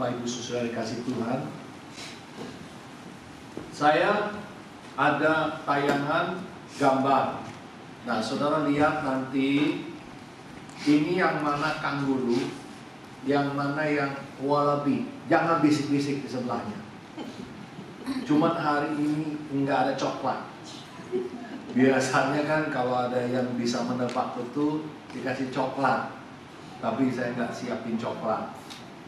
Bapak Ibu Saudara dikasih Tuhan, saya ada tayangan gambar. Nah, saudara lihat nanti ini yang mana kanguru, yang mana yang wallaby. Jangan bisik-bisik di sebelahnya. Cuman hari ini nggak ada coklat. Biasanya kan kalau ada yang bisa menebak betul dikasih coklat, tapi saya nggak siapin coklat.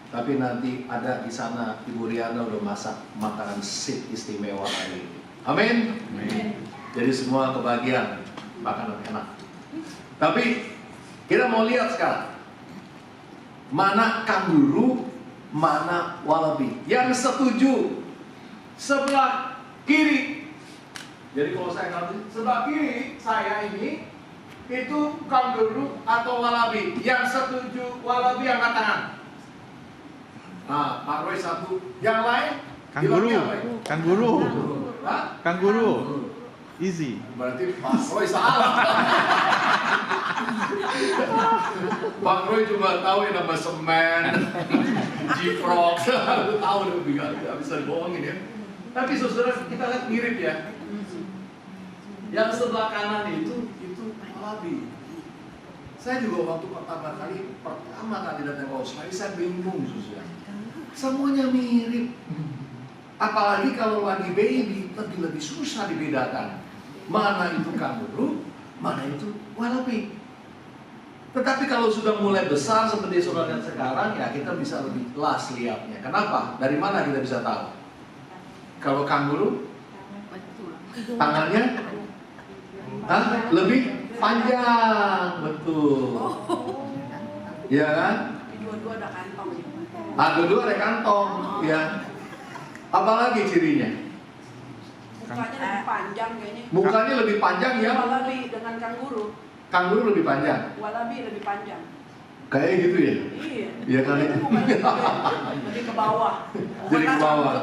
Tapi nanti ada di sana Ibu Riana udah masak makanan sip istimewa hari ini. Amin. Jadi semua kebagian makanan enak. Tapi kita mau lihat sekarang mana kanguru, mana wallaby. Yang setuju sebelah kiri. Jadi kalau saya ngerti sebelah kiri saya ini itu kanguru atau wallaby. Yang setuju wallaby angkat tangan. Nah, Pak Roy satu. Yang lain? Kanguru. Kanguru. Easy. Berarti Pak Roy salah. Pak Roy cuma tahu yang nama semen, jiprok, tahu lebih nggak bisa dibohongin ya. Tapi saudara kita lihat mirip ya. Yang sebelah kanan itu wallaby. Saya juga waktu pertama kali datang ke Australia, saya bingung saudara. Semuanya mirip. Apalagi kalau lagi baby lebih susah dibedakan. Mana itu kanguru, mana itu wallaby. Tetapi kalau sudah mulai besar seperti saudara lihat sekarang, ya kita bisa lebih jelas lihatnya. Kenapa? Dari mana kita bisa tahu? Kalau kanguru, tangannya lebih panjang, betul. Ya kan? Dua-dua ada kantong. Dua-dua ada kantong, ya. Apalagi cirinya? Mukanya lebih panjang kayaknya. Mukanya lebih panjang ya? Wallaby dengan kanguru. Kanguru lebih panjang. Wallaby lebih panjang. Kayak gitu ya? Iya. Iya kali. Jadi ke bawah. Jadi ke bawah.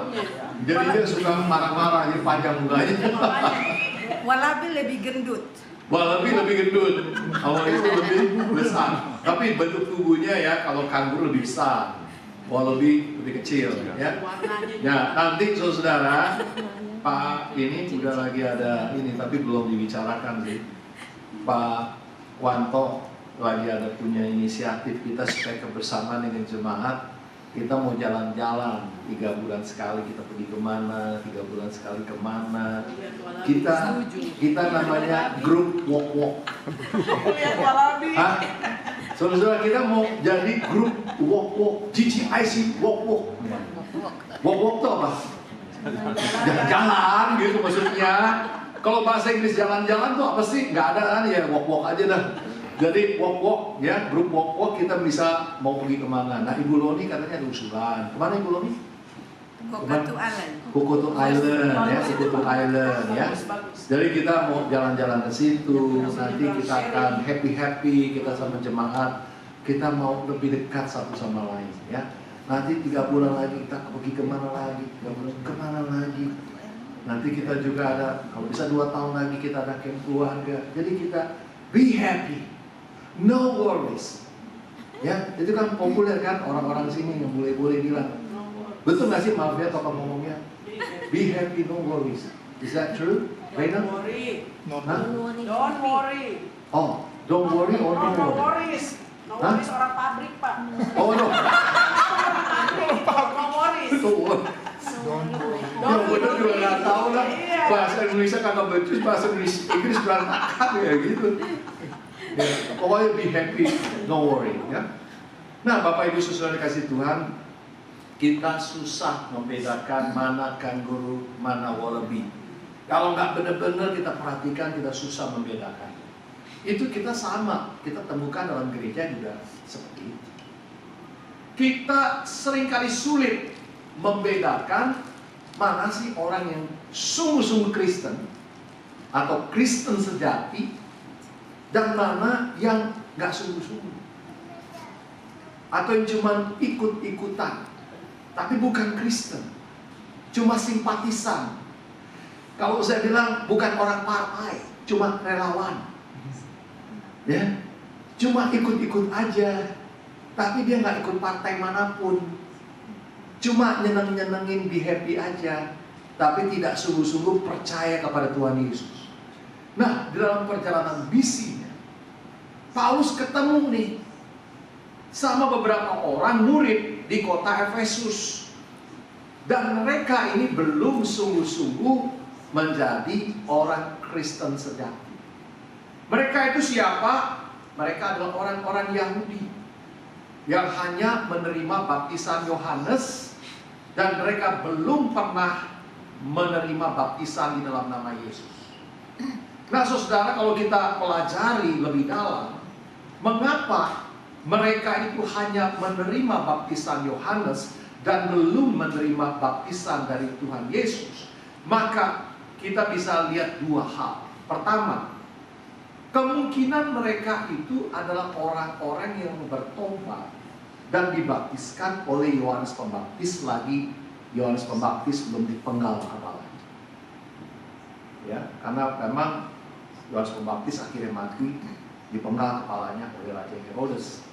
Jadi dia suka marah-marah, jadi panjang mukanya. Wallaby lebih gendut. Wallaby lebih gendut, kalau itu lebih besar. Tapi bentuk tubuhnya ya, kalau kanguru lebih besar, wallaby lebih kecil. Ya, ya nanti saudara, Pak ini udah lagi ada ini, tapi belum dibicarakan sih. Pak Wanto lagi ada punya inisiatif kita supaya kebersamaan dengan jemaat. Kita mau jalan-jalan 3 bulan sekali, kita pergi kemana, 3 bulan sekali kemana. Kita namanya grup walk. Lihat wallaby. Saudara kita mau jadi grup walk, GGIC walk. Walk tuh apa? Jalan-jalan gitu maksudnya. Kalau bahasa Inggris jalan-jalan tuh apa sih? Nggak ada kan ya, walk aja dah. Jadi walk ya, grup walk kita bisa mau pergi kemana. Nah Ibu Loni katanya ada usulan. Kemana Ibu Loni? Kokotu Island. Kokotu Island ya, Kokotu Island ya. Jadi kita mau jalan-jalan ke situ. Nanti kita akan happy, kita sama jemaat. Kita mau lebih dekat satu sama lain ya. Nanti 3 bulan lagi kita pergi kemana lagi? 3 bulan kemana lagi? Nanti kita juga ada, kalau bisa 2 tahun lagi kita ada camp keluarga. Jadi kita be happy. No worries. Ya, itu kan populer kan orang-orang sini yang boleh bilang. Betul nggak sih, maaf ya tokoh ngomongnya? Be happy, no worries. Is that true? Reina? Don't worry. Don't worry. Oh, don't worry or no No worries? worries. No worries orang pabrik Pak. Oh no. No worries. Yang bener juga nggak tahu lah. Bahasa Indonesia kagak becus, bahasa Inggris berantakan ya gitu. Ya, pokoknya be happy, no worry ya. Nah Bapak Ibu Saudara dikasih Tuhan, kita susah membedakan mana kanguru, mana wallaby. Kalau nggak benar-benar kita perhatikan, kita susah membedakan. Itu kita sama, kita temukan dalam gereja juga seperti itu. Kita seringkali sulit membedakan mana sih orang yang sungguh-sungguh Kristen atau Kristen sejati dan mana yang nggak sungguh-sungguh atau yang cuma ikut-ikutan tapi bukan Kristen, cuma simpatisan. Kalau saya bilang bukan orang partai, cuma relawan, ya, cuma ikut-ikut aja, tapi dia nggak ikut partai manapun. cuma nyeneng-nyenengin, be happy aja, tapi tidak sungguh-sungguh percaya kepada Tuhan Yesus. Nah, di dalam perjalanan misinya, Paulus ketemu nih sama beberapa orang murid di kota Efesus. Dan mereka ini belum sungguh-sungguh menjadi orang Kristen sejati. Mereka itu siapa? Mereka adalah orang-orang Yahudi yang hanya menerima baptisan Yohanes, dan mereka belum pernah menerima baptisan di dalam nama Yesus. Nah, saudara, kalau kita pelajari lebih dalam, mengapa mereka itu hanya menerima baptisan Yohanes dan belum menerima baptisan dari Tuhan Yesus, maka kita bisa lihat dua hal. Pertama, kemungkinan mereka itu adalah orang-orang yang bertobat dan dibaptiskan oleh Yohanes Pembaptis, lagi Yohanes Pembaptis belum dipenggal kepalanya. Ya, karena memang Yohanes Pembaptis akhirnya mati, dipenggal kepalanya oleh Raja Herodes.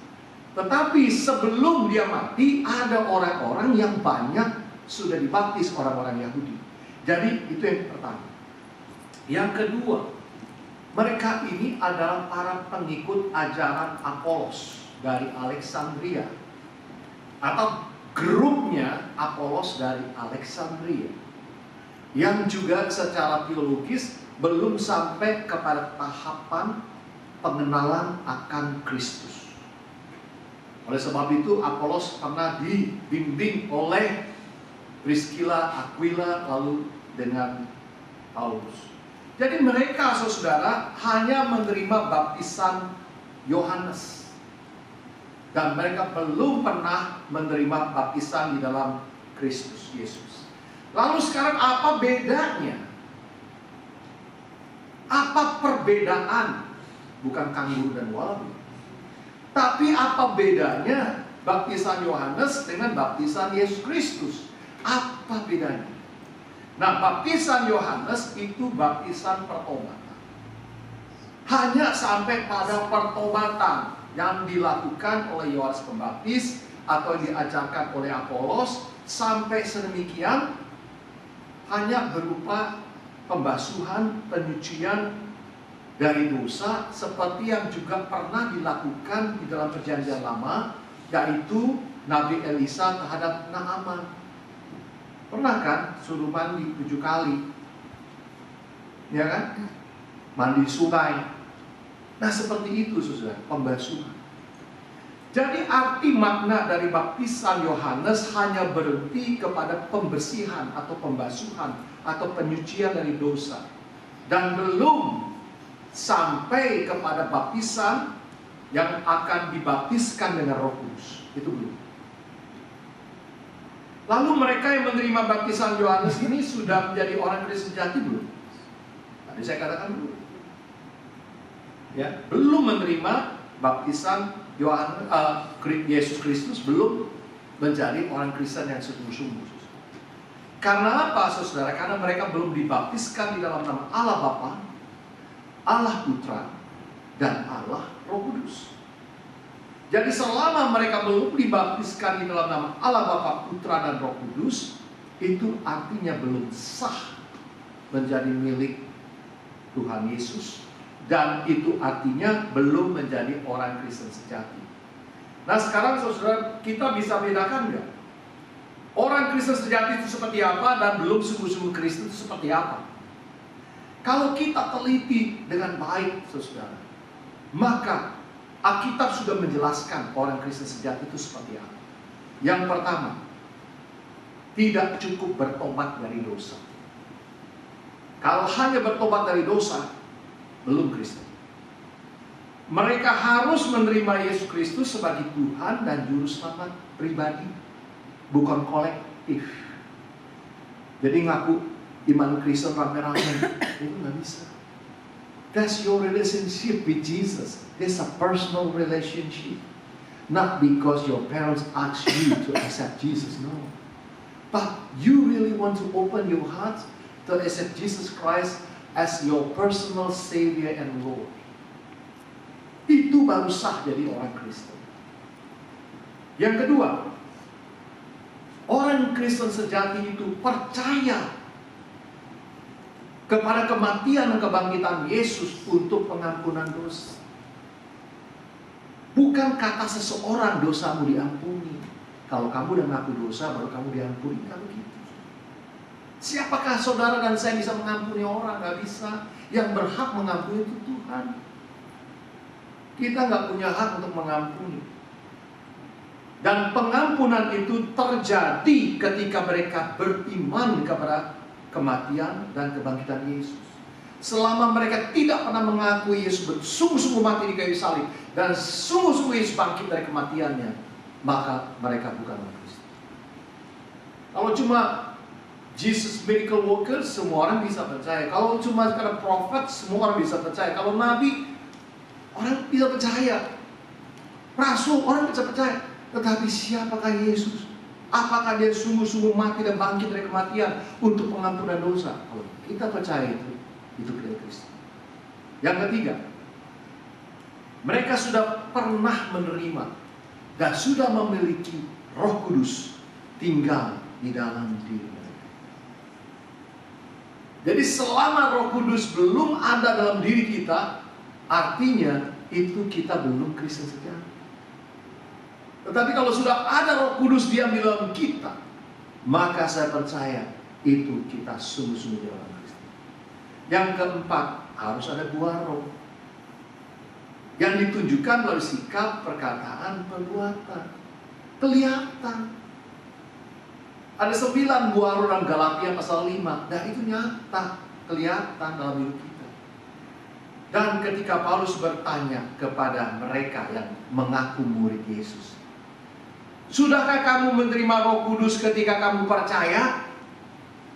Tetapi sebelum dia mati, ada orang-orang yang banyak sudah dibaptis, orang-orang Yahudi. Jadi itu yang pertama. Yang kedua, mereka ini adalah para pengikut ajaran Apolos dari Alexandria, atau grupnya Apolos dari Alexandria, yang juga secara teologis belum sampai kepada tahapan pengenalan akan Kristus. Oleh sebab itu Apolos pernah dibimbing oleh Priscilla, Aquila, lalu dengan Paulus. Jadi mereka, saudara, hanya menerima baptisan Yohanes, dan mereka belum pernah menerima baptisan di dalam Kristus Yesus. Lalu sekarang apa bedanya? Apa perbedaan? Bukan kangguru dan walabi, tapi apa bedanya baptisan Yohanes dengan baptisan Yesus Kristus? Apa bedanya? Nah, baptisan Yohanes itu baptisan pertobatan. Hanya sampai pada pertobatan yang dilakukan oleh Yohanes Pembaptis atau diajarkan oleh Apolos, sampai sedemikian, hanya berupa pembasuhan, penyucian dari dosa, seperti yang juga pernah dilakukan di dalam Perjanjian Lama, yaitu Nabi Elisa terhadap Naaman. Pernah kan suruh mandi 7 kali, ya kan? Mandi sungai. Nah, seperti itu, saudara, pembasuhan. Jadi arti makna dari baptisan Yohanes hanya berhenti kepada pembersihan atau pembasuhan atau penyucian dari dosa, dan belum sampai kepada baptisan yang akan dibaptiskan dengan Roh Kudus. Itu belum. Lalu mereka yang menerima baptisan Yohanes ini sudah menjadi orang Kristen sejati belum? Tadi saya katakan belum. Ya, belum menerima baptisan Yesus Kristus, belum menjadi orang Kristen yang sungguh-sungguh. Karena apa, saudara? Karena mereka belum dibaptiskan di dalam nama Allah Bapa, Allah Putra, dan Allah Roh Kudus. Jadi selama mereka belum dibaptiskan di dalam nama Allah Bapa, Putra, dan Roh Kudus, itu artinya belum sah menjadi milik Tuhan Yesus, dan itu artinya belum menjadi orang Kristen sejati. Nah, sekarang saudara, kita bisa bedakan nggak? Orang Kristen sejati itu seperti apa, dan belum sungguh-sungguh Kristen itu seperti apa? Kalau kita teliti dengan baik, saudara, maka Alkitab sudah menjelaskan orang Kristen sejati itu seperti apa. Yang pertama, tidak cukup bertobat dari dosa. Kalau hanya bertobat dari dosa, belum Kristen. Mereka harus menerima Yesus Kristus sebagai Tuhan dan Juru Selamat pribadi, bukan kolektif. Jadi ngaku iman Kristen rame-rame, itu nggak bisa. That's your relationship with Jesus. It's a personal relationship. Not because your parents asked you to accept Jesus, no. But you really want to open your heart to accept Jesus Christ as your personal Savior and Lord. Itu baru sah jadi orang Kristen. Yang kedua, Orang Kristen sejati itu percaya kepada kematian dan kebangkitan Yesus untuk pengampunan dosa. Bukan kata seseorang dosamu diampuni. Kalau kamu udah ngaku dosa baru kamu diampuni. Kalau gitu. Siapakah saudara dan saya bisa mengampuni orang? Gak bisa. Yang berhak mengampuni itu Tuhan. Kita gak punya hak untuk mengampuni. Dan pengampunan itu terjadi ketika mereka beriman kepada kematian dan kebangkitan Yesus. Selama mereka tidak pernah mengakui Yesus sungguh-sungguh mati di kayu salib dan sungguh-sungguh Yesus bangkit dari kematiannya, maka mereka bukan orang Kristen. Kalau cuma Jesus miracle worker, semua orang bisa percaya. Kalau cuma karena prophet, semua orang bisa percaya. Kalau nabi, orang bisa percaya. Rasul, orang bisa percaya. Tetapi siapakah Yesus? Apakah dia sungguh-sungguh mati dan bangkit dari kematian untuk pengampunan dosa? Kalau kita percaya itu kita Kristen. Yang ketiga, mereka sudah pernah menerima dan sudah memiliki Roh Kudus tinggal di dalam diri mereka. Jadi selama Roh Kudus belum ada dalam diri kita, artinya itu kita belum Kristen sejati. Tetapi kalau sudah ada Roh Kudus diam di dalam kita, maka saya percaya itu kita sungguh-sungguh orang Kristen. Yang keempat, harus ada buah roh yang ditunjukkan melalui sikap, perkataan, perbuatan. Kelihatan. Ada 9 buah roh dalam Galatia pasal 5. Dan itu nyata, kelihatan dalam hidup kita. Dan ketika Paulus bertanya kepada mereka yang mengaku murid Yesus, sudahkah kamu menerima Roh Kudus ketika kamu percaya?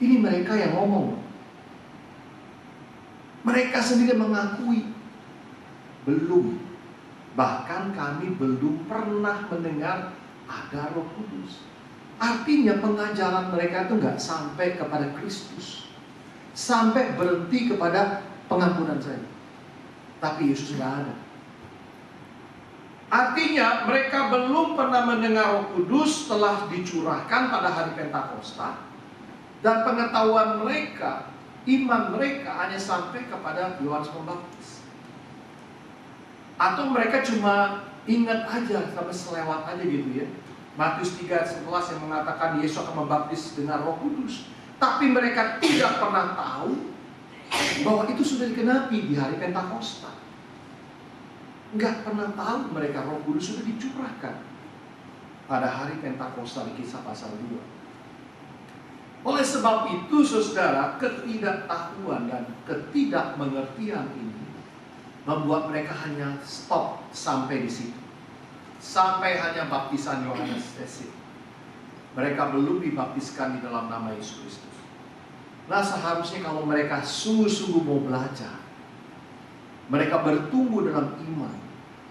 Ini mereka yang ngomong. Mereka sendiri mengakui belum. Bahkan kami belum pernah mendengar ada Roh Kudus. Artinya pengajaran mereka itu nggak sampai kepada Kristus, sampai berhenti kepada pengampunan saja. Tapi Yesus nggak ada. Artinya mereka belum pernah mendengar Roh Kudus telah dicurahkan pada hari Pentakosta. Dan pengetahuan mereka, iman mereka hanya sampai kepada Yohanes Pembaptis. Atau mereka cuma ingat aja, sampai selewat aja gitu ya. Matius 3:11 yang mengatakan Yesus akan membaptis dengan Roh Kudus. Tapi mereka tidak pernah tahu bahwa itu sudah digenapi di hari Pentakosta. Nggak pernah tahu mereka Roh Kudus sudah dicurahkan pada hari Pentakosta di Kisah pasal 2. Oleh sebab itu saudara, ketidaktahuan dan ketidakmengertian ini membuat mereka hanya stop sampai di situ. Sampai hanya baptisan Yohanes saja. Mereka belum dibaptiskan di dalam nama Yesus Kristus. Nah, seharusnya kalau mereka sungguh-sungguh mau belajar, mereka bertumbuh dalam iman,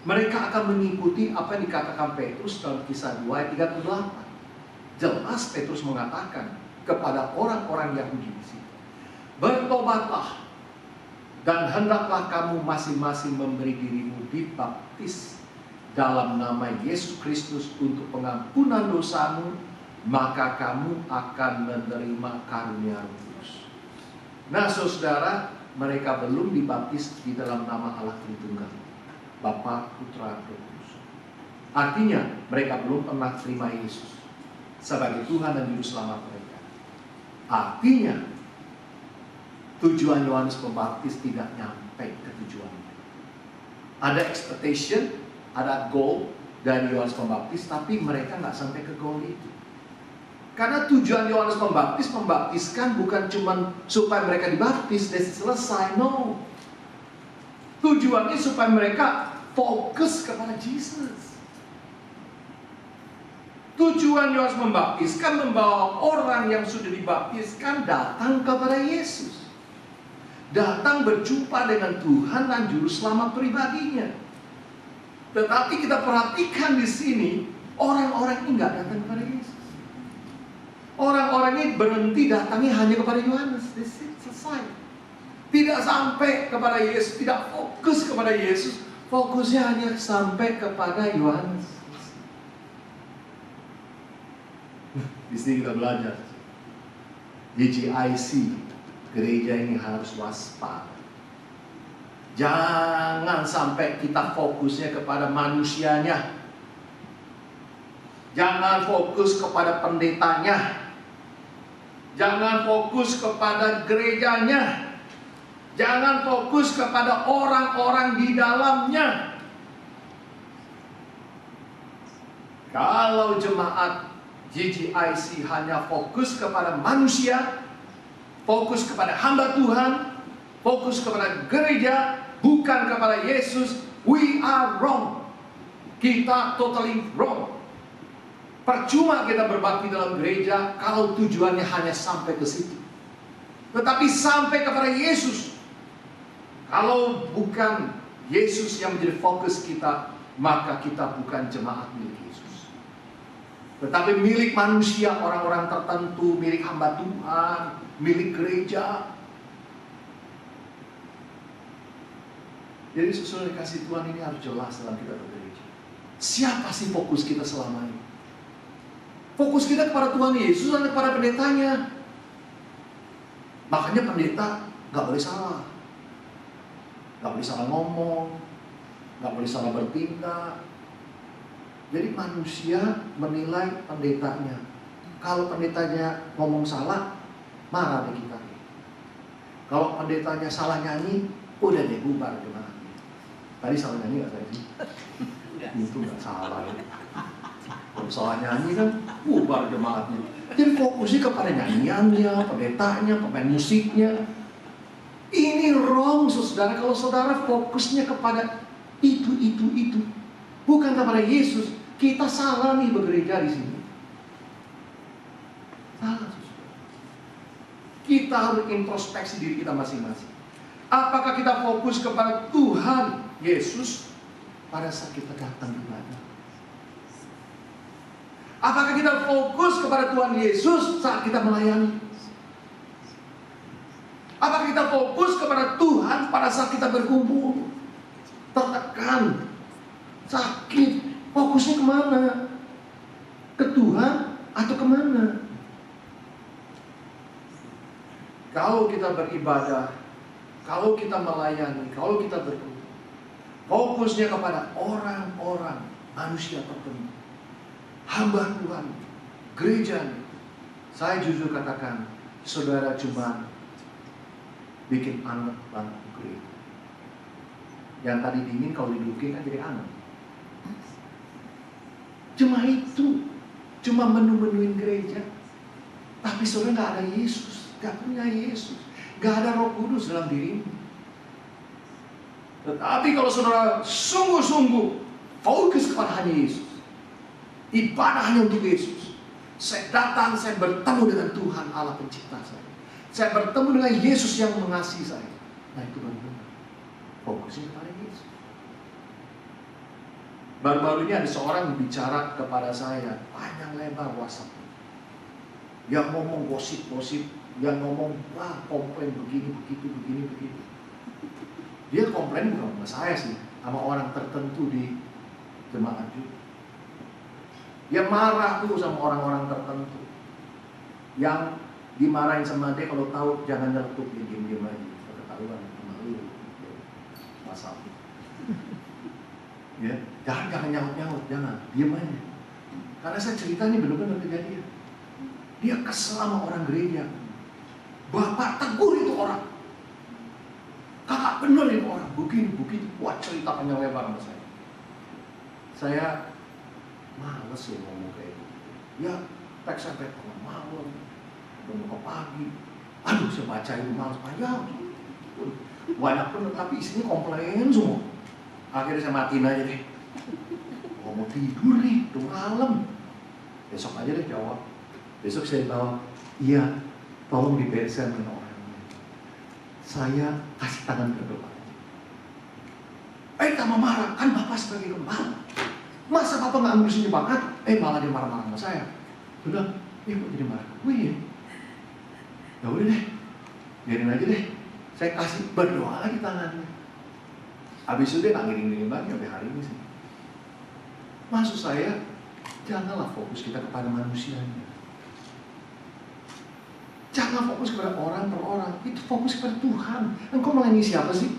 mereka akan mengikuti apa yang dikatakan Petrus dalam Kisah 2 ayat 38. Jelas Petrus mengatakan kepada orang-orang Yahudi di situ, bertobatlah dan hendaklah kamu masing-masing memberi dirimu dibaptis dalam nama Yesus Kristus untuk pengampunan dosamu, maka kamu akan menerima karunia Roh Kudus. Nah saudara, mereka belum dibaptis di dalam nama Allah Tritunggal, Bapa, Putra, Roh Kudus. Artinya mereka belum pernah terima Yesus sebagai Tuhan dan Juru Selamat mereka. Artinya tujuan Yohanes Pembaptis tidak nyampe ke tujuannya. Ada expectation, ada goal dari Yohanes Pembaptis, tapi mereka nggak sampai ke goal itu. Karena tujuan Yohanes Pembaptis membaptiskan bukan cuma supaya mereka dibaptis dan selesai, no. Tujuannya supaya mereka fokus kepada Yesus. Tujuan Yohanes membaptiskan membawa orang yang sudah dibaptiskan datang kepada Yesus. Datang berjumpa dengan Tuhan dan Juru Selamat pribadinya. Tetapi kita perhatikan di sini, orang-orang ini nggak datang kepada Yesus. Orang-orang ini berhenti datangnya hanya kepada Yohanes. Selesai. Tidak sampai kepada Yesus, tidak fokus kepada Yesus. Fokusnya hanya sampai kepada Yohanes. Di sini kita belajar. GGIC, gereja ini harus waspada. Jangan sampai kita fokusnya kepada manusianya. Jangan fokus kepada pendetanya. Jangan fokus kepada gerejanya. Jangan fokus kepada orang-orang di dalamnya. Kalau jemaat GGIC hanya fokus kepada manusia, fokus kepada hamba Tuhan, fokus kepada gereja, bukan kepada Yesus, we are wrong. Kita totally wrong. Percuma kita berbakti dalam gereja kalau tujuannya hanya sampai ke situ. Tetapi sampai kepada Yesus. Kalau bukan Yesus yang menjadi fokus kita, maka kita bukan jemaat milik Yesus. Tetapi milik manusia, orang-orang tertentu, milik hamba Tuhan, milik gereja. Jadi sesuai kasih Tuhan ini harus jelas dalam kita bergereja. Siapa sih fokus kita selama ini? Fokus kita kepada Tuhan Yesus dan kepada pendetanya. Makanya pendeta gak boleh salah. Gak boleh salah ngomong, gak boleh salah bertindak. Jadi manusia menilai pendetanya. Kalau pendetanya ngomong salah, marah deh kita. Kalau pendetanya salah nyanyi, udah deh bubar gimana. Tadi salah nyanyi gak saya sih? Itu gak salah ya. Kalau salah nyanyi kan bubar jemaatnya. Jadi fokusnya kepada nyanyiannya, pendetanya, pemain musiknya. Ini wrong saudara. Kalau saudara fokusnya kepada itu. Bukan kepada Yesus. Kita salah nih bergereja di sini. Salah saudara. Kita harus introspeksi diri kita masing-masing. Apakah kita fokus kepada Tuhan Yesus pada saat kita datang ibadah? Apakah kita fokus kepada Tuhan Yesus saat kita melayani? Apakah kita fokus kepada Tuhan pada saat kita berkumpul? Tertekan, sakit, fokusnya kemana? Ke Tuhan atau kemana? Kalau kita beribadah, kalau kita melayani, kalau kita berkumpul, fokusnya kepada orang-orang manusia tertentu, hamba Tuhan, gereja. Saya jujur katakan, saudara cuma bikin anak bangku gereja. Yang tadi dingin kalau didudukin kan jadi anak. Cuma itu, cuma menu-menuin gereja. Tapi saudara nggak ada Yesus, nggak punya Yesus, nggak ada Roh Kudus dalam dirimu. Tetapi kalau saudara sungguh-sungguh fokus kepada hanya Yesus, ibadah hanya untuk Yesus. Saya datang, saya bertemu dengan Tuhan Allah pencipta saya. Saya bertemu dengan Yesus yang mengasihi saya. Nah itu benar-benar fokusnya kepada Yesus. Baru-baru ini ada seorang bicara kepada saya panjang lebar WhatsApp. Yang ngomong gosip-gosip, yang ngomong komplain begini, begitu. Dia komplain bukan sama saya sih, sama orang tertentu di jemaat juga. Dia marah tuh sama orang-orang tertentu. Yang dimarahin sama dia kalau tahu jangan nyeletuk, dia diam-diam aja. Ketahuan sama lu. Masalah. Ya, jangan nyaut-nyaut, jangan, diam aja. Karena saya cerita ini benar-benar kejadian. Dia kesel sama orang gereja. Bapak tegur itu orang. Kakak bener itu orang, begini. Wah cerita panjang lebar sama saya. Saya males ya ngomong kayak gitu. Ya, teks sampai tengah malam, udah ke pagi. Aduh, saya baca itu males panjang. Banyak bener, tapi isinya komplain semua. Akhirnya saya matiin aja deh. Mau tidur nih, udah malam. Besok aja deh jawab. Besok saya bawa, iya, tolong diberesin dengan orangnya. Saya kasih tangan berdoa. Tambah marah, kan Bapak sebagai gembala. Masa Bapak nggak ambil jemaat? Malah dia marah-marah sama saya. Udah, kok jadi marah gue ya? Ya udah deh, biarin aja deh. Saya kasih berdoa lagi tangannya. Habis itu dia nggak ngiring-ngiring lagi sampai hari ini sih. Maksud saya, janganlah fokus kita kepada manusianya. Jangan fokus kepada orang per orang, itu fokus kepada Tuhan. Engkau melayani siapa sih?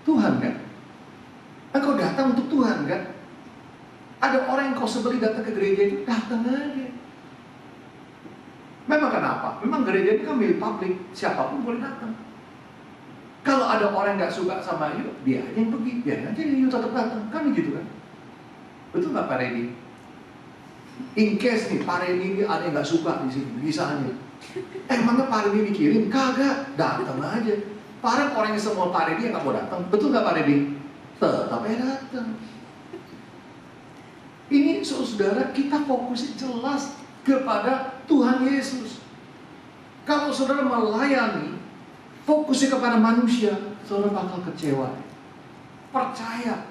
Tuhan kan? Engkau datang untuk Tuhan kan? Ada orang yang kau sebeli datang ke gereja itu, datang aja. Memang kenapa? Memang gereja itu kan milik publik, siapapun boleh datang. Kalau ada orang yang gak suka sama you, dia aja yang pergi, biar aja you tetap datang. Kan begitu kan? Betul gak Pak Redi? In case nih, Pak Redi ini ada yang gak suka di sini, misalnya. Emangnya Pak Redi mikirin? Kagak, datang aja. Para orang yang semua Pak Redi yang gak mau datang, betul gak Pak Redi? Tetap aja datang. Ini saudara, kita fokusnya jelas kepada Tuhan Yesus. Kalau saudara melayani, fokusnya kepada manusia, saudara bakal kecewa. Percaya.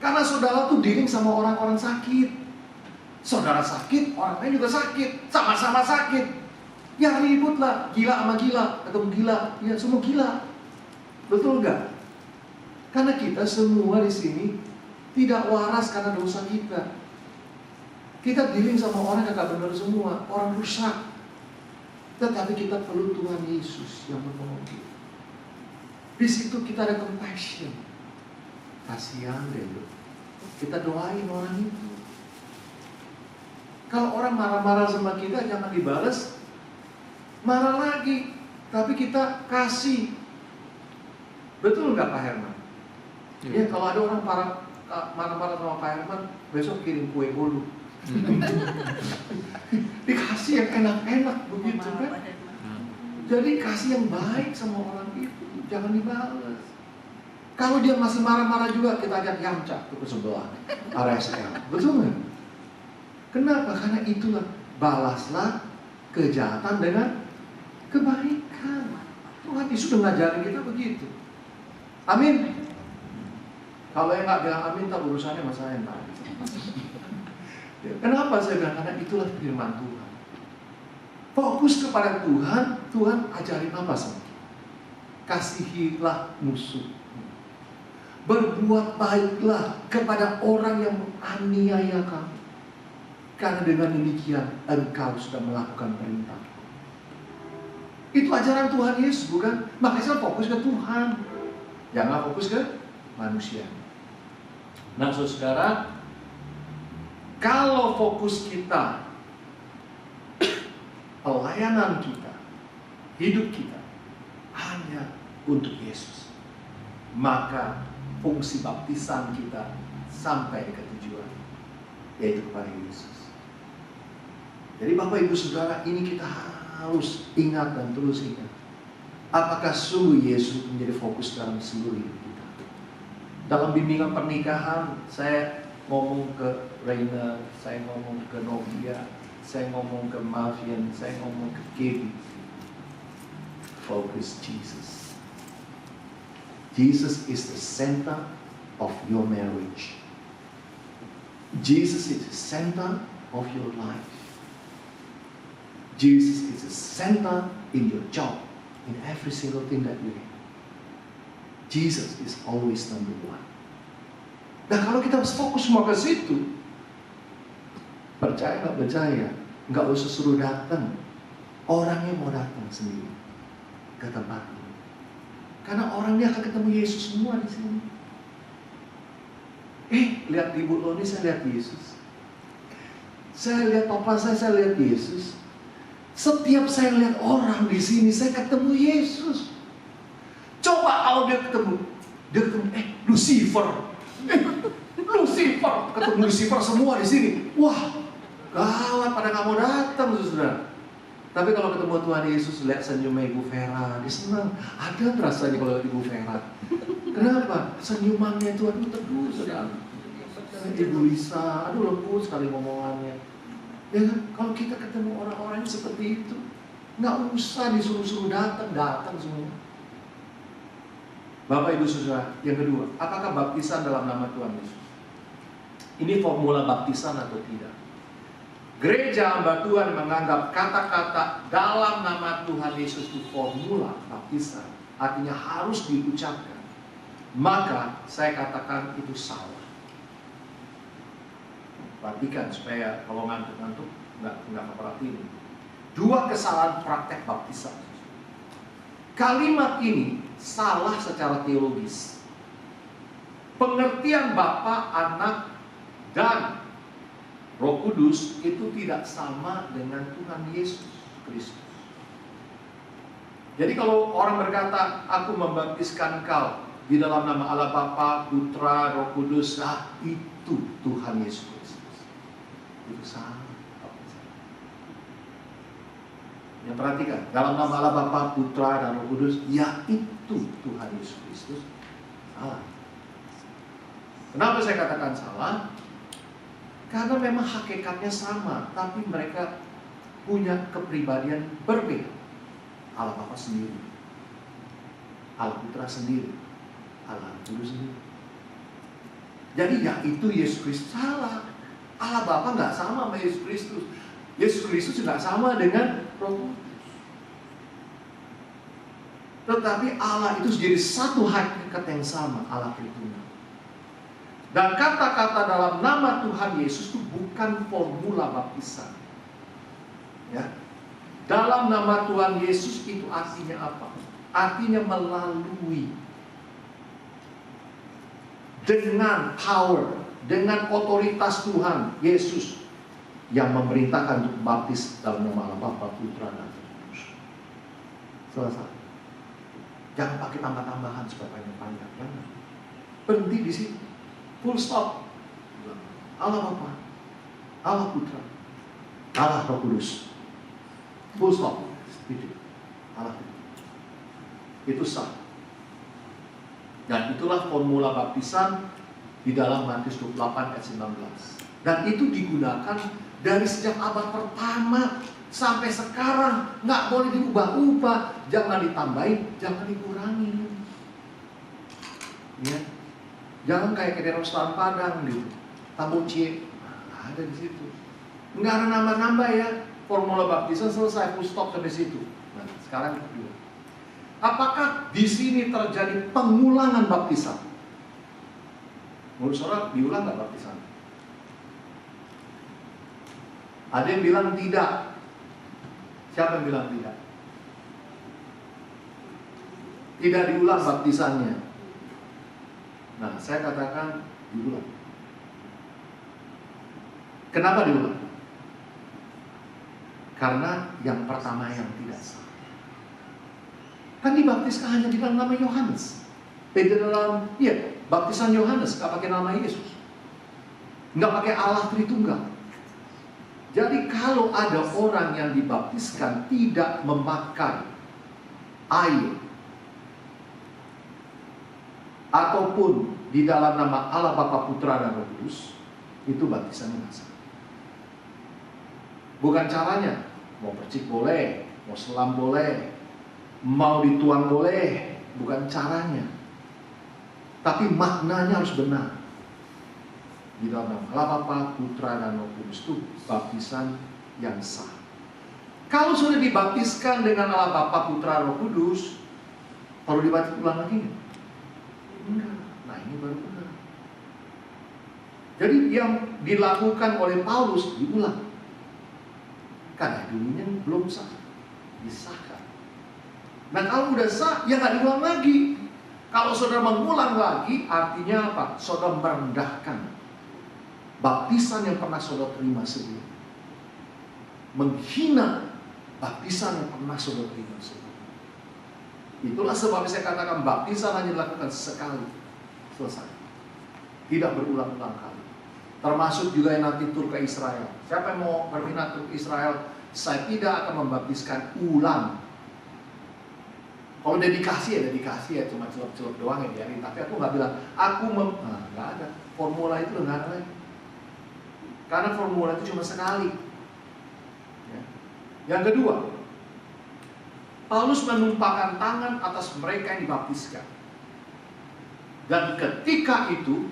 Karena saudara tuh dealing sama orang-orang sakit. Saudara sakit, orang lain juga sakit. Sama-sama sakit. Ya ribut lah, gila sama gila, ketemu gila, ya semua gila. Betul nggak? Karena kita semua di sini tidak waras karena dosa kita. Kita dealing sama orang yang gak benar semua, orang rusak. Tetapi kita perlu Tuhan Yesus yang menolong kita. Di situ kita ada compassion. Kasihan deh lu. Kita doain orang itu. Kalau orang marah-marah sama kita, jangan dibalas. Marah lagi, tapi kita kasih. Betul nggak Pak Herman? Ya, kalau ada orang marah-marah sama Pak Herman, besok kirim kue dulu. Dikasih yang enak-enak begitu kan? Jadi kasih yang baik sama orang itu, jangan dibalas. Kalau dia masih marah-marah juga, kita ajak Yamca ke sebelah RSL. Betul nggak? Kenapa? Karena itulah balaslah kejahatan dengan kebaikan. Tuhan Yesus sudah ngajarin kita begitu. Amin. Kalau yang nggak bilang amin, tak urusannya sama saya entar. Kenapa saya bilang? Karena itulah firman Tuhan. Fokus kepada Tuhan, Tuhan ajarin apa sama kita? Kasihilah musuh. Berbuat baiklah kepada orang yang menganiaya kamu. Karena dengan demikian engkau sudah melakukan perintah. Itu ajaran Tuhan Yesus, bukan? Makanya saya fokus ke Tuhan. Jangan fokus ke manusia. Nah saudara, kalau fokus kita, pelayanan kita, hidup kita hanya untuk Yesus, maka fungsi baptisan kita sampai ke tujuan, yaitu kepada Yesus. Jadi Bapak Ibu Saudara, ini kita harus ingat dan terus ingat. Apakah sungguh Yesus menjadi fokus dalam seluruh hidup kita? Dalam bimbingan pernikahan, saya ngomong ke Rainer, saya ngomong ke Novia, saya ngomong ke Mavian, saya ngomong ke Kevin. Focus Jesus. Jesus is the center of your marriage. Jesus is the center of your life. Jesus is the center in your job, in every single thing that you do. Jesus is always number one. Nah kalau kita fokus semua ke situ, percaya nggak percaya, nggak usah suruh datang, orangnya mau datang sendiri ke tempat ini. Karena orangnya akan ketemu Yesus semua di sini. Lihat Ibu Loni, saya lihat Yesus. Saya lihat papa saya lihat Yesus. Setiap saya lihat orang di sini, saya ketemu Yesus. Coba kalau dia ketemu Lucifer. Lucifer, ketemu Lucifer semua di sini. Wah, gawat, pada nggak mau datang, saudara. Tapi kalau ketemu Tuhan Yesus, lihat senyumnya Ibu Vera, dia senang. Ada rasanya kalau lihat Ibu Vera. Kenapa? Senyumannya Tuhan itu teduh, saudara. Ibu Lisa, aduh lembut sekali ngomongannya. Ya kan? Kalau kita ketemu orang-orang yang seperti itu, nggak usah disuruh-suruh datang semua. Bapak Ibu Saudara, yang kedua, apakah baptisan dalam nama Tuhan Yesus? Ini formula baptisan atau tidak? Gereja Hamba Tuhan menganggap kata-kata dalam nama Tuhan Yesus itu formula baptisan, artinya harus diucapkan. Maka saya katakan itu salah. Perhatikan supaya kalau ngantuk-ngantuk nggak memperhatiin. Dua kesalahan praktek baptisan. Kalimat ini salah secara teologis. Pengertian Bapa, Anak, dan Roh Kudus itu tidak sama dengan Tuhan Yesus Kristus. Jadi kalau orang berkata, aku membaptiskan engkau di dalam nama Allah Bapa, Putra, Roh Kudus, nah itu Tuhan Yesus Kristus. Itu salah. Yang perhatikan, dalam nama Allah Bapa, Putra, dan Roh Kudus, yaitu Tuhan Yesus Kristus. Salah. Kenapa saya katakan salah? Karena memang hakikatnya sama, tapi mereka punya kepribadian berbeda. Allah Bapa sendiri, Allah Putra sendiri, Allah Kudus sendiri. Jadi yaitu Yesus Kristus. Salah. Allah Bapa nggak sama sama Yesus Kristus. Yesus Kristus juga sama dengan Roh Kudus. Tetapi Allah itu jadi satu hakikat yang sama, Allah Tritunggal. Dan kata-kata dalam nama Tuhan Yesus itu bukan formula baptisan. Ya. Dalam nama Tuhan Yesus itu artinya apa? Artinya melalui, dengan power, dengan otoritas Tuhan Yesus yang memerintahkan untuk baptis dalam nama Allah Bapa, Putra, dan Roh Kudus. Selesai. Jangan pakai tambah-tambahan supaya panjang-panjang. Jangan. Berhenti di situ. Full stop. Allah Bapa, Allah Putra, Allah Roh Kudus. Full stop. Itu Allah. Itu sah. Dan itulah formula baptisan di dalam Matius 28 ayat 19. Dan itu digunakan dari sejak abad pertama sampai sekarang, nggak boleh diubah-ubah, jangan ditambahin, jangan dikurangi. Ya. Jangan kayak di restoran Padang gitu, tambocie, ada di situ. Nggak ada nambah-nambah ya. Formula baptisan selesai, full stop sampai situ. Nah, sekarang kedua. Apakah di sini terjadi pengulangan baptisan? Menurut saudara diulang nggak baptisan? Ada yang bilang tidak. Siapa yang bilang tidak? Tidak diulang baptisannya. Nah, saya katakan diulang. Kenapa diulang? Karena yang pertama yang tidak sah. Kan dibaptiskan hanya di dalam nama Yohanes. Di dalam, baptisan Yohanes, nggak pakai nama Yesus. Nggak pakai Allah Tritunggal. Jadi kalau ada orang yang dibaptiskan tidak memakai air ataupun di dalam nama Allah Bapa, Putra, dan Roh Kudus, itu baptisannya nggak sah. Bukan caranya, mau percik boleh, mau selam boleh, mau dituang boleh, bukan caranya. Tapi maknanya harus benar. Di dalam nama Allah Bapa, Putra, dan Roh Kudus itu baptisan yang sah. Kalau sudah dibaptiskan dengan Allah Bapa, Putra, Roh Kudus, perlu dibaptis ulang lagi nggak? Enggak. Nah, ini baru benar. Jadi yang dilakukan oleh Paulus diulang. Karena dulunya belum sah, disahkan. Nah, kalau udah sah, ya nggak diulang lagi. Kalau saudara mengulang lagi, artinya apa? Saudara merendahkan baptisan yang pernah saudara terima sebelumnya. Menghina baptisan yang pernah saudara terima sebelumnya. Itulah sebabnya saya katakan baptisan hanya dilakukan sekali, selesai. Tidak berulang-ulang kali. Termasuk juga yang nanti tur ke Israel. Siapa yang mau berminat tur ke Israel? Saya tidak akan membaptiskan ulang. Kalau dedikasi ya cuma celup-celup doang yang biarin. Tapi aku nggak bilang, nggak ada. Formula itu nggak ada lagi. Karena formula itu cuma sekali. Ya. Yang kedua, Paulus menumpahkan tangan atas mereka yang dibaptiskan. Dan ketika itu,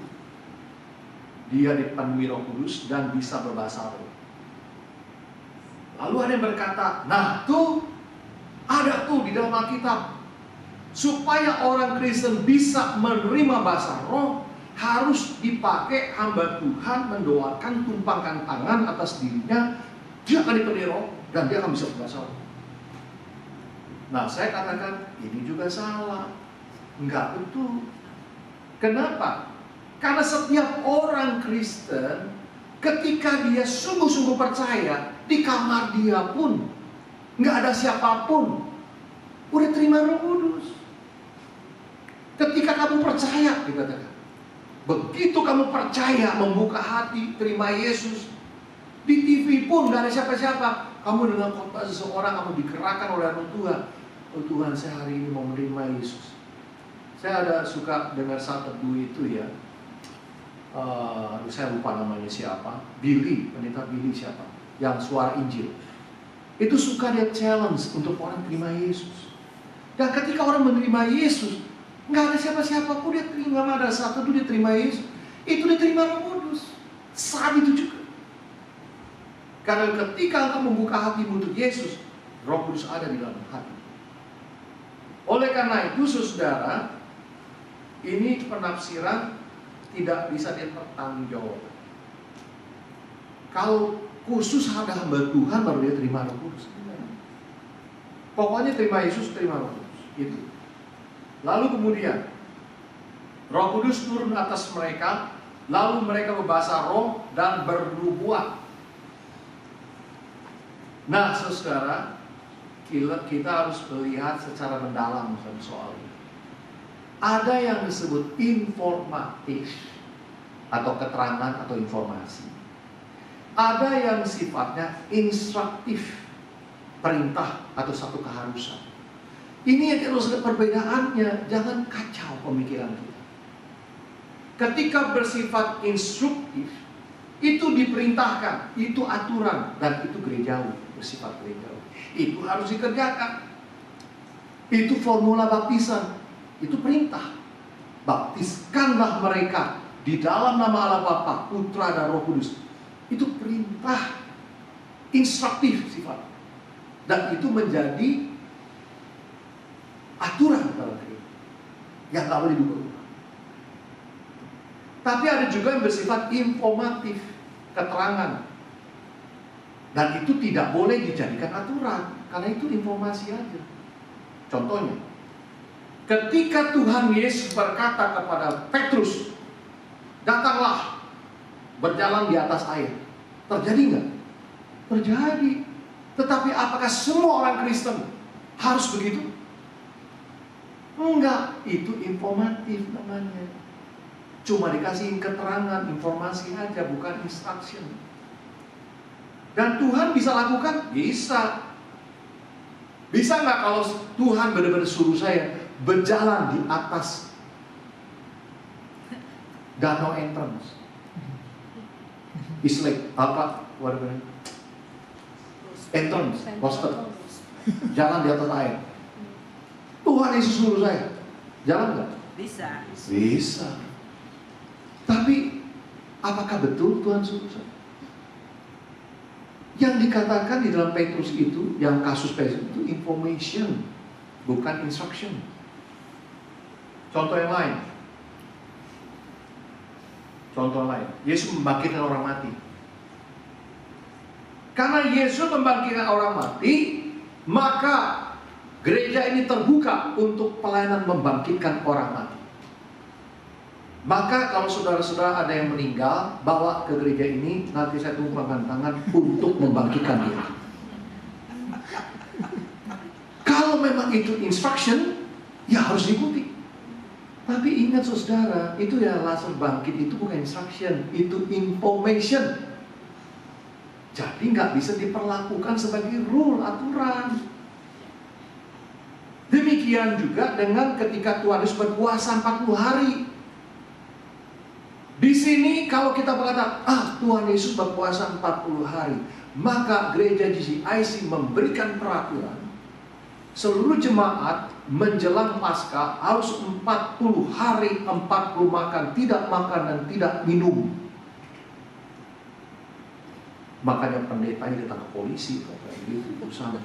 dia dipenuhi Roh Kudus dan bisa berbahasa roh. Lalu ada yang berkata, nah tuh, ada tuh di dalam Alkitab. Supaya orang Kristen bisa menerima bahasa roh, harus dipakai hamba Tuhan mendoakan, tumpangkan tangan atas dirinya, dia akan dipenuhi roh dan dia akan bisa berbahasa roh. Nah, saya katakan ini juga salah, enggak betul. Kenapa? Karena setiap orang Kristen ketika dia sungguh-sungguh percaya, di kamar dia pun nggak ada siapapun, udah terima Roh Kudus. Ketika kamu percaya, dikatakan, begitu kamu percaya, membuka hati, terima Yesus, di TV pun nggak ada siapa-siapa, kamu dengar khotbah seseorang, kamu digerakkan oleh Roh Tuhan. Oh Tuhan, saya hari ini mau menerima Yesus. Saya ada suka dengar satu itu ya. Saya lupa namanya siapa, Billy, pendeta Billy siapa, yang suara Injil. Itu suka dia challenge untuk orang terima Yesus. Dan ketika orang menerima Yesus, nggak ada siapa-siapa pun dia terima, ada satu itu dia terima Yesus, itu dia terima Roh Kudus. Saat itu juga. Karena ketika engkau membuka hatimu untuk Yesus, Roh Kudus ada di dalam hati. Oleh karena itu, saudara, ini penafsiran tidak bisa dipertanggungjawabkan. Kalau khusus ada hamba Tuhan baru dia terima Roh Kudus. Pokoknya terima Yesus, terima Roh Kudus. Itu. Lalu kemudian Roh Kudus turun atas mereka, lalu mereka berbahasa roh dan bernubuat. Nah, saudara, kita harus melihat secara mendalam soal ini. Ada yang disebut informatif atau keterangan atau informasi. Ada yang sifatnya instruktif, perintah atau satu keharusan. Ini yang harus ada perbedaannya, jangan kacau pemikiran kita. Ketika bersifat instruktif, itu diperintahkan, itu aturan, dan itu gerejawi, bersifat gerejawi. Itu harus dikerjakan. Itu formula baptisan. Itu perintah. Baptiskanlah mereka di dalam nama Allah Bapa, Putra dan Roh Kudus. Itu perintah instruktif sifat. Dan itu menjadi aturan dalam gereja yang tak boleh diubah. Tapi ada juga yang bersifat informatif, keterangan. Dan itu tidak boleh dijadikan aturan, karena itu informasi aja. Contohnya, ketika Tuhan Yesus berkata kepada Petrus, datanglah, berjalan di atas air. Terjadi nggak? Terjadi. Tetapi apakah semua orang Kristen harus begitu? Enggak, itu informatif namanya. Cuma dikasih keterangan, informasi aja, bukan instruction. Dan Tuhan bisa lakukan? Bisa. Bisa nggak kalau Tuhan benar-benar suruh saya berjalan di atas danau entrance? Islek apa? Entrance, poster. Jalan di atas air. Tuhan Yesus suruh saya. Jalan nggak? Bisa. Bisa. Tapi apakah betul Tuhan suruh saya? Yang dikatakan di dalam Petrus itu, yang kasus Petrus itu information, bukan instruction. Contoh yang lain. Contoh lain. Yesus membangkitkan orang mati. Karena Yesus membangkitkan orang mati, maka gereja ini terbuka untuk pelayanan membangkitkan orang mati. Maka kalau saudara-saudara ada yang meninggal, bawa ke gereja ini, nanti saya tumpangkan tangan untuk membangkitkan dia. Kalau memang itu instruction, ya harus diikuti. Tapi ingat saudara, itu ya langsung bangkit, itu bukan instruction, itu information. Jadi nggak bisa diperlakukan sebagai rule, aturan. Demikian juga dengan ketika Tuhan Yesus berpuasa 40 hari. Di sini kalau kita berkata, Tuhan Yesus berpuasa 40 hari, maka gereja GCIC memberikan peraturan seluruh jemaat menjelang Paskah harus 40 hari 40 makan, tidak makan dan tidak minum. Makanya pendetanya datang ke polisi, kayak gitu, bersama.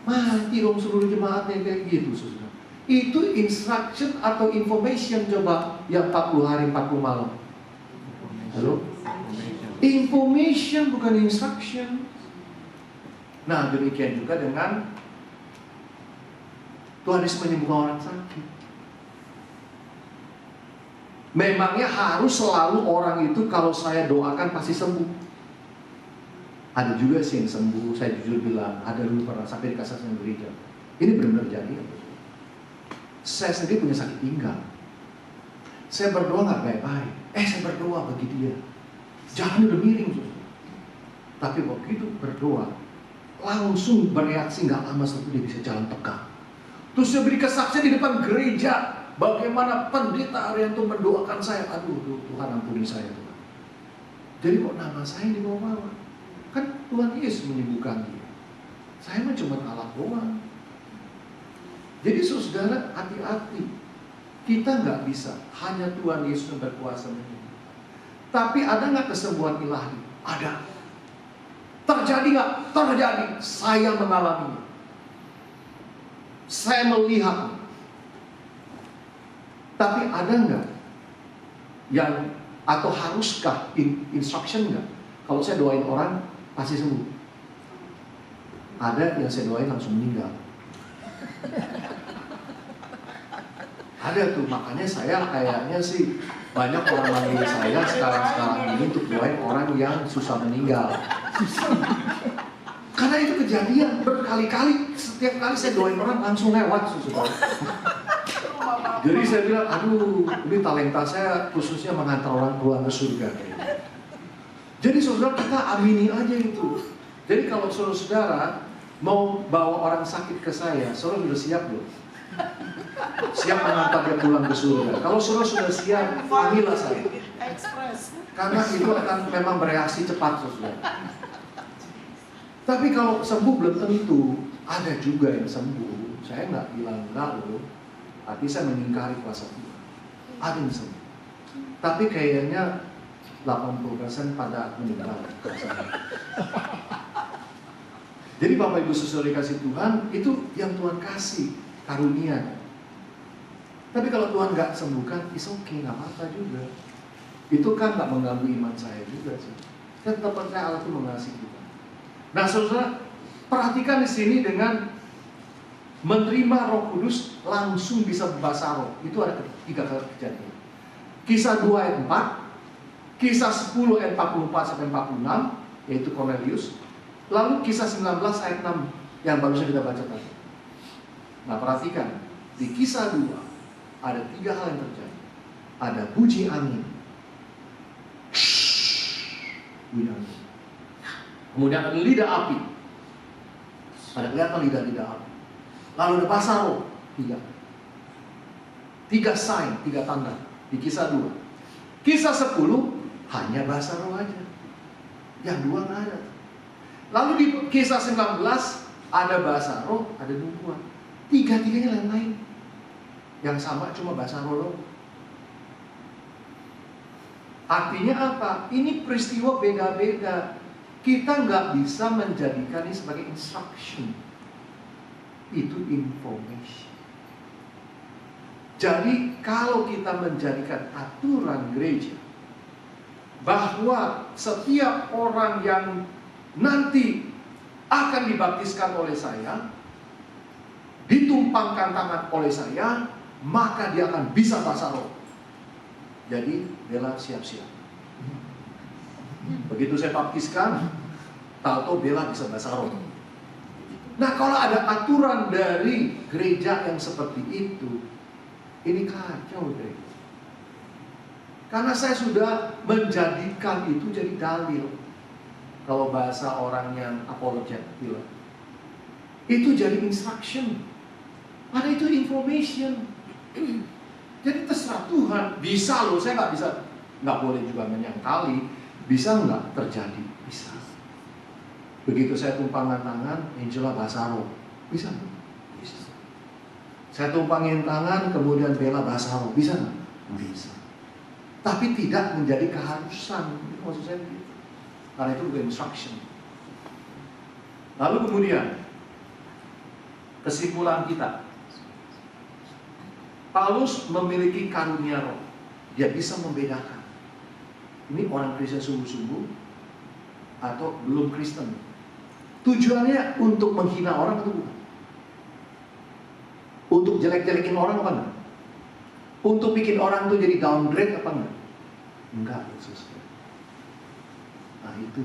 Mati dong seluruh jemaatnya kayak gitu, saudara. Itu instruction atau information coba yang 40 hari 40 malam. Halo? Information bukan instruction. Nah, demikian juga dengan Tuhan Yesus menyembuhkan orang sakit. Memangnya harus selalu orang itu kalau saya doakan pasti sembuh? Ada juga sih yang sembuh. Saya jujur bilang, ada dulu pernah sampai di kasasan gereja. Ini benar-benar jadi. Saya sendiri punya sakit pinggang. Saya berdoa nggak baik-baik. Saya berdoa bagi dia. Jangan udah miring. Tapi begitu berdoa, langsung bereaksi, nggak lama setelah dia bisa jalan tegak. Terus saya beri kesaksian di depan gereja, bagaimana pendeta Arianto mendoakan saya. Aduh, Tuhan ampuni saya Tuhan. Jadi kok nama saya dibawa-bawa? Kan Tuhan Yesus menyembuhkan dia. Saya mah cuma alat doang. Jadi saudara, hati-hati. Kita nggak bisa, hanya Tuhan Yesus yang berkuasa menyembuhkan. Tapi ada nggak kesembuhan ilahi? Ada. Terjadi nggak? Terjadi. Saya mengalaminya. Saya melihat. Tapi ada nggak yang, atau haruskah instruction nggak? Kalau saya doain orang pasti sembuh. Ada yang saya doain langsung meninggal. Ada tuh, makanya saya kayaknya sih banyak orang manggil saya sekarang ini untuk doain orang yang susah meninggal. Karena itu kejadian berkali-kali, setiap kali saya doain orang langsung lewat saudara. Jadi saya bilang, aduh, ini talenta saya khususnya mengantar orang pulang ke surga. Jadi saudara, kita amini aja itu. Jadi kalau saudara mau bawa orang sakit ke saya, saudara sudah siap belum? Siap mengantar dia pulang ke surga. Kalau saudara sudah siap, panggillah saya. Karena itu akan memang bereaksi cepat saudara. Tapi kalau sembuh belum tentu. Ada juga yang sembuh. Saya nggak bilang enggak loh. Tapi saya mengingkari kuasa Tuhan. Ada yang sembuh. Tapi kayaknya 80% pada meninggal. Jadi Bapak Ibu Saudara dikasih Tuhan, itu yang Tuhan kasih karunia. Tapi kalau Tuhan nggak sembuhkan, it's okay, nggak apa-apa juga. Itu kan nggak mengganggu iman saya juga sih. Dan tetap percaya Allah itu mengasihi kita. Nah, saudara, perhatikan di sini dengan menerima Roh Kudus langsung bisa berbahasa roh. Itu ada 3 kali kejadian. Kisah 2 ayat 4, Kisah 10 ayat 44 sampai 46, yaitu Cornelius. Lalu Kisah 19 ayat 6 yang barusan kita baca tadi. Nah, perhatikan di Kisah 2 ada 3 hal yang terjadi. Ada bunyi angin. Bunyi angin. Kemudian ada lidah api. Ada kelihatan lidah api. Lalu ada bahasa roh. 3 sign, 3 tanda di Kisah 2. Kisah 10 hanya bahasa roh aja. Yang 2 nggak ada. Lalu di Kisah 19 ada bahasa roh, ada nubuat. 3-tiganya lain-lain. Yang sama cuma bahasa roh doang. Artinya apa? Ini peristiwa beda-beda. Kita nggak bisa menjadikan ini sebagai instruction. Itu information. Jadi kalau kita menjadikan aturan gereja bahwa setiap orang yang nanti akan dibaptiskan oleh saya, ditumpangkan tangan oleh saya, maka dia akan bisa bahasa roh. Jadi Bella siap-siap. Begitu saya baptiskan, tahu Bella bisa bahasa roh. Nah, kalau ada aturan dari gereja yang seperti itu, ini kacau deh. Karena saya sudah menjadikan itu jadi dalil. Kalau bahasa orang yang apologet bilang, itu jadi instruction. Ada itu information. Jadi terserah Tuhan. Bisa loh, saya nggak boleh juga menyangkali. Bisa nggak terjadi? Bisa. Begitu saya tumpangkan tangan, Angela bahasa roh. Bisa nggak? Bisa. Saya tumpangin tangan, kemudian Bella bahasa roh. Bisa nggak? Bisa. Tapi tidak menjadi keharusan. Itu maksud saya begitu. Karena itu bukan instruction. Lalu kemudian kesimpulan kita, Paulus memiliki karunia roh. Dia bisa membedakan. Ini orang Kristen sungguh-sungguh atau belum Kristen. Tujuannya untuk menghina orang atau bukan? Untuk jelek-jelekin orang apa enggak? Untuk bikin orang tuh jadi downgrade apa enggak? Enggak, Yesus. Nah itu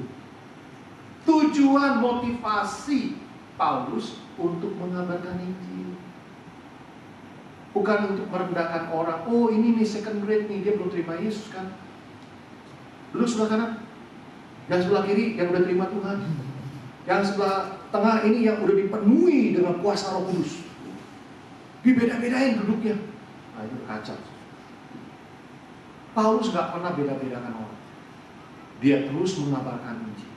tujuan motivasi Paulus untuk mengabarkan Injil. Bukan untuk merendahkan orang. Oh ini nih second grade nih, dia belum terima Yesus kan. Dulu sebelah kanan, yang sebelah kiri yang udah terima Tuhan, yang sebelah tengah ini yang udah dipenuhi dengan kuasa Roh Kudus. Dibeda-bedain duduknya. Nah itu kacau. Paulus gak pernah beda-bedakan orang. Dia terus mengabarkan Injil.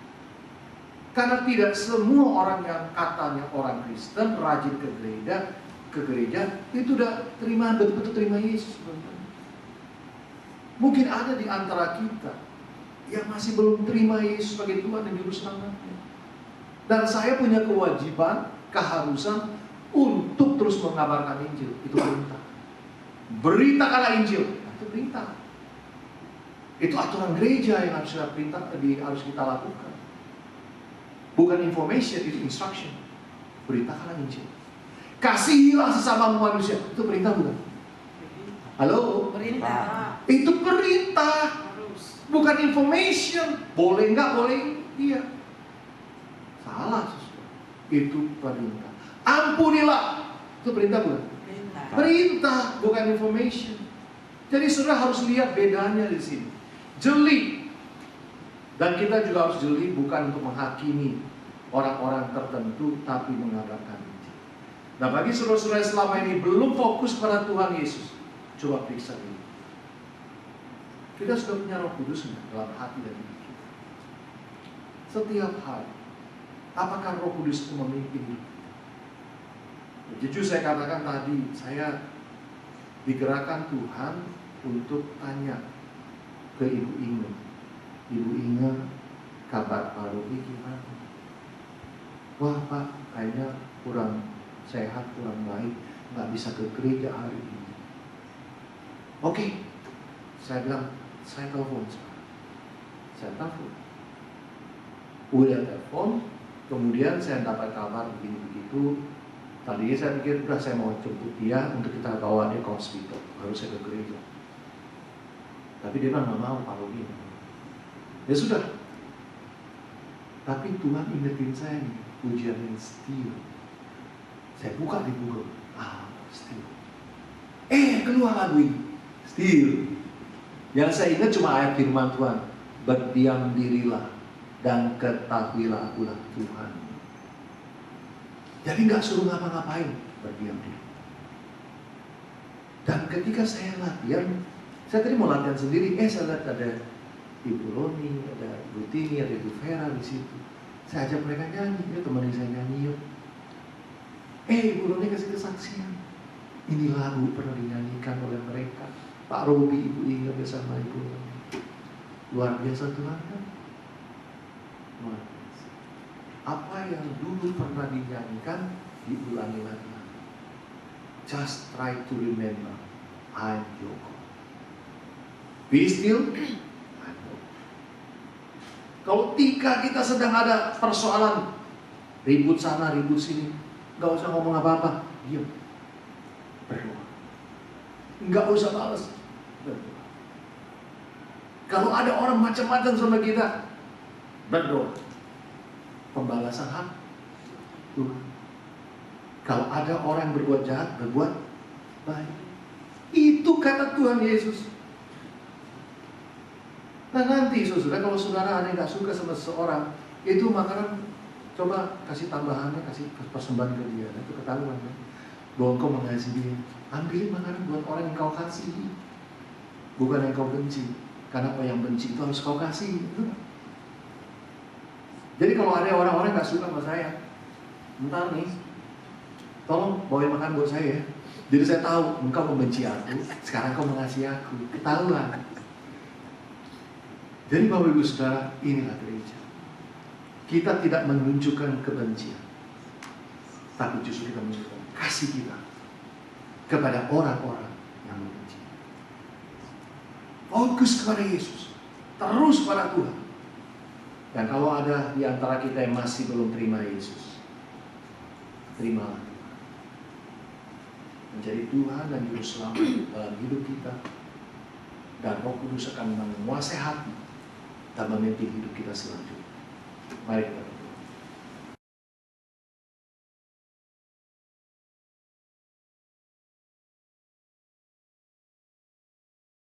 Karena tidak semua orang yang katanya orang Kristen rajin ke gereja itu udah betul-betul terima Yesus. Mungkin ada di antara kita yang masih belum terima Yesus sebagai Tuhan dan Juru Selamatnya. Dan saya punya kewajiban, keharusan untuk terus mengabarkan Injil. Itu perintah. Beritakanlah Injil. Itu perintah. Itu aturan gereja yang harus kita lakukan. Bukan information, itu instruction. Beritakanlah Injil. Kasihilah sesama manusia. Itu perintah bukan? Halo? Perintah. Itu perintah. Harus. Bukan information. Boleh nggak? Boleh. Iya. Salah sesuatu. Itu perintah. Ampunilah. Itu perintah bukan? Perintah. Perintah, bukan information. Jadi saudara harus lihat bedanya di sini. Jeli. Dan kita juga harus jeli bukan untuk menghakimi orang-orang tertentu, tapi mengabarkan Injil. Nah bagi saudara-saudara selama ini belum fokus pada Tuhan Yesus, coba periksa ini. Kita sudah punya Roh Kudus dalam hati dan diri kita. Setiap hari, apakah Roh Kudus itu memimpin hidup kita? Jujur saya katakan tadi, saya digerakkan Tuhan untuk tanya ke Ibu Inge. Ibu Inge, kabar Pak Robi gimana? Wah Pak, kayaknya kurang sehat, kurang baik, nggak bisa ke gereja hari ini. Oke, saya bilang, saya telepon sekarang. Saya telepon. Udah telepon, kemudian saya dapat kabar begini-begitu. Tadinya saya pikir, udah saya mau jemput dia untuk kita bawa dia ke hospital, baru saya ke gereja. Tapi dia bilang, nggak mau Pak Robi. Ya sudah. Tapi Tuhan ingetin saya nih, pujian yang still. Saya buka di Google, still. Keluar lagu ini, still. Yang saya ingat cuma ayat firman Tuhan, berdiam dirilah dan ketahuilah akulah Tuhan. Jadi nggak suruh ngapa-ngapain, berdiam diri. Dan ketika saya latihan, saya tadi mau latihan sendiri, saya lihat ada Ibu Roni, ada Ibu Tini, ada Ibu Vera di situ. Saya ajak mereka nyanyi, dia temenin saya nyanyi yuk. Ibu Roni kasih kesaksian. Ini lagu pernah dinyanyikan oleh mereka. Pak Robi, Ibu Inge bersama Ibu Roni. Luar biasa Tuhan kan? Luar biasa. Apa yang dulu pernah dinyanyikan, diulangi lagi. Just try to remember, I'm your God. Be still. Kalau kita sedang ada persoalan, ribut sana, ribut sini, nggak usah ngomong apa-apa, diam, berdoa. Nggak usah balas, berdoa. Kalau ada orang macam-macam sama kita, berdoa. Pembalasan hak Tuhan. Kalau ada orang berbuat jahat, berbuat baik. Itu kata Tuhan Yesus. Nah nanti saudara, kalau saudara ada yang gak suka sama seseorang, itu makanan coba kasih tambahannya, kasih persembahan ke dia. Itu ketahuan kan? Bahwa engkau mengasihi dia. Ambilin makanan buat orang yang kau kasih, bukan yang kau benci. Karena apa yang benci itu harus kau kasih. Jadi kalau ada orang-orang gak suka sama saya, bentar nih, tolong bawain makan buat saya ya. Jadi saya tahu engkau membenci aku, sekarang kau mengasihi aku. Ketahuan. Jadi Bapak Ibu Saudara, inilah gereja. Kita tidak menunjukkan kebencian, tapi justru kita menunjukkan kasih kita kepada orang-orang yang membenci. Fokus kepada Yesus, terus pada Tuhan. Dan kalau ada di antara kita yang masih belum terima Yesus, terimalah menjadi Tuhan dan Juru Selamat dalam hidup kita. Dan Roh Kudus akan menguasai hati dan memimpin hidup kita selanjutnya. Mari kita